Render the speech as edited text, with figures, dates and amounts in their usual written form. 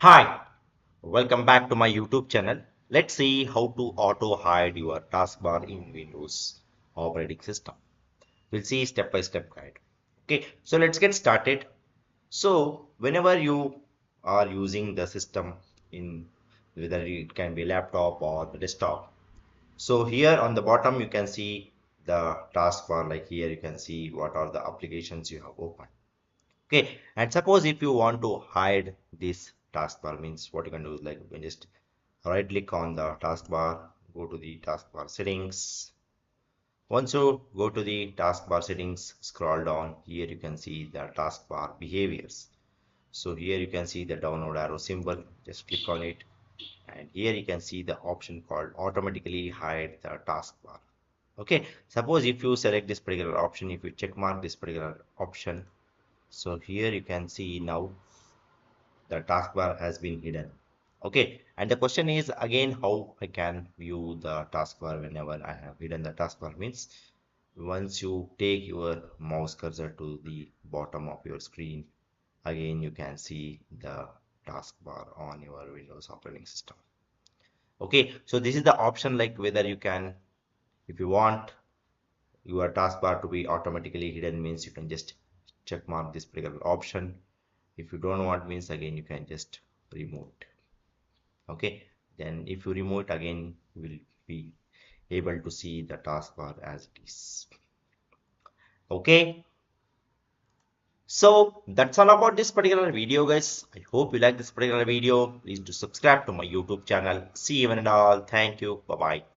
Hi, welcome back to my YouTube channel. Let's see how to auto hide your taskbar in Windows operating system. We'll see step by step guide. Okay, so let's get started. So whenever you are using the system in whether it can be laptop or the desktop. So here on the bottom you can see the taskbar, like here you can see what are the applications you have opened. Okay, and suppose if you want to hide this taskbar, means what you can do is like you can just right click on the taskbar, go to the taskbar settings. Once you go to the taskbar settings, scroll down, here you can see the taskbar behaviors. So here you can see the download arrow symbol, just click on it, and here you can see the option called automatically hide the taskbar. Okay, suppose if you select this particular option, if you check mark this particular option, so here you can see now the taskbar has been hidden. Okay, and the question is again how I can view the taskbar whenever I have hidden the taskbar means once you take your mouse cursor to the bottom of your screen, again you can see the taskbar on your Windows operating system. Okay, so this is the option, like whether you can, if you want your taskbar to be automatically hidden means you can just check mark this particular option. If you don't want means again you can just remove it. Okay, then if you remove it again you will be able to see the taskbar as it is. Okay, so that's all about this particular video guys. I hope you like this particular video. Please do subscribe to my YouTube channel. See you and all. Thank you. Bye bye.